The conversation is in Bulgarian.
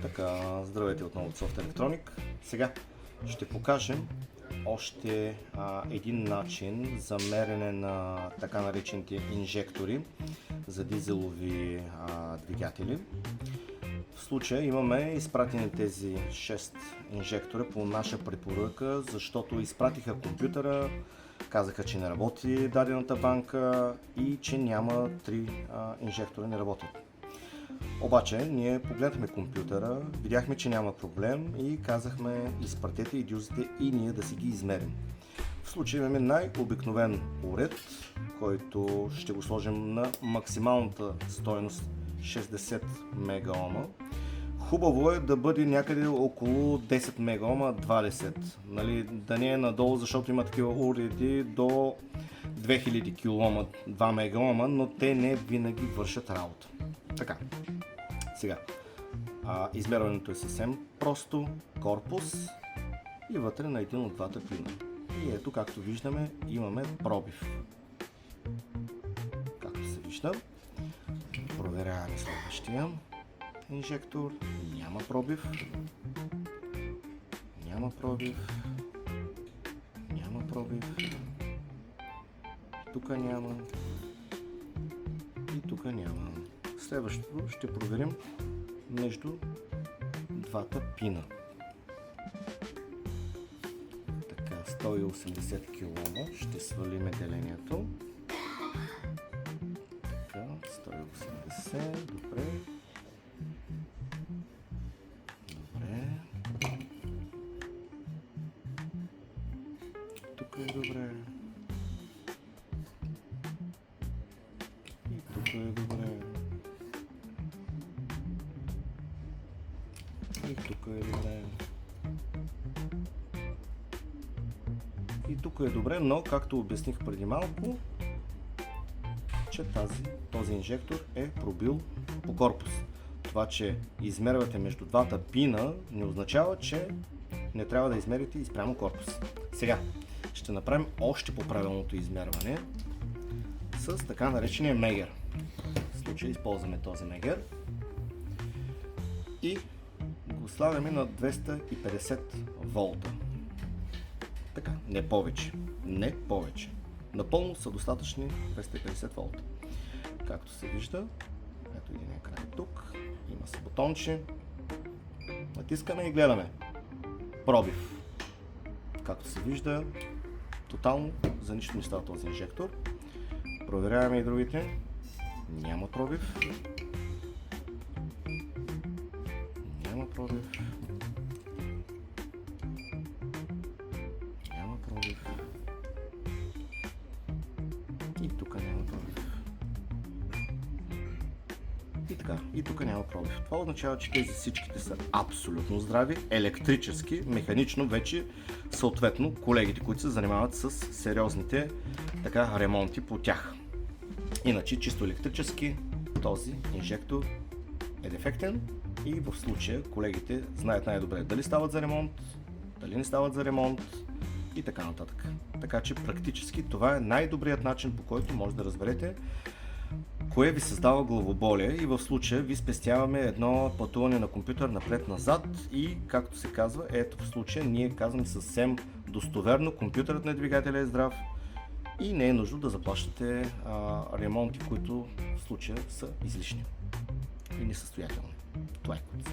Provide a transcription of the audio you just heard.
Така, здравейте отново от Soft Electronic. Сега ще покажем още един начин за мерене на така наречените инжектори за дизелови двигатели. В случая имаме изпратени тези 6 инжектора по наша препоръка, защото изпратиха компютъра, казаха, че не работи дадената банка и че няма 3 инжектора не работят. Обаче ние погледнахме компютъра, видяхме, че няма проблем и казахме: изпратете и дюзите и ние да си ги измерим. В случая имаме най-обикновен уред, който ще го сложим на максималната стойност 60 мегаома. Хубаво е да бъде някъде около 10 мегаома, 20, нали, да не е надолу, защото има такива уреди до 2000 килоома, 2 мегаома, но те не винаги вършат работа. Така, сега, измерването е съвсем просто, корпус и вътре на един от двата пина. И ето, както виждаме, имаме пробив. Както се вижда, проверяваме следващия инжектор, няма пробив, няма пробив, няма пробив, тук няма и тук няма. Следващото ще проверим между двата пина. Така, 180 килома, ще свалиме делението. Така, 180, добре. Добре. Тук е добре. И тук е добре. И тук е добре. И тук е добре, но както обясних преди малко, че този инжектор е пробил по корпус. Това, че измервате между двата пина, не означава, че не трябва да измерите и спрямо корпус. Сега ще направим още по-правилното измерване с така наречения мегер. В случая използваме този мегер и го слагаме на 250 волта. Така, не повече. Не повече. Напълно са достатъчни 250 волта. Както се вижда, ето един край тук, има се бутонче. Натискаме и гледаме. Пробив. Както се вижда, тотално за нищо не става този инжектор. Проверяваме и другите. Няма пробив. Няма пробив. Няма пробив. И тук няма пробив. И така, и тук няма пробив. Това означава, че тези всичките са абсолютно здрави, електрически, механично вече, съответно, колегите, които се занимават с сериозните ремонти по тях. Иначе, чисто електрически, този инжектор е дефектен и в случая колегите знаят най-добре дали стават за ремонт, дали не стават за ремонт и така нататък. Така че практически това е най-добрият начин, по който може да разберете кое ви създава главоболие, и в случая ви спестяваме едно пътуване на компютър напред-назад и, както се казва, ето в случая ние казваме съвсем достоверно: компютърът на двигателя е здрав и не е нужно да заплащате ремонти, които в случая са излишни и несъстоятелни. Това е което.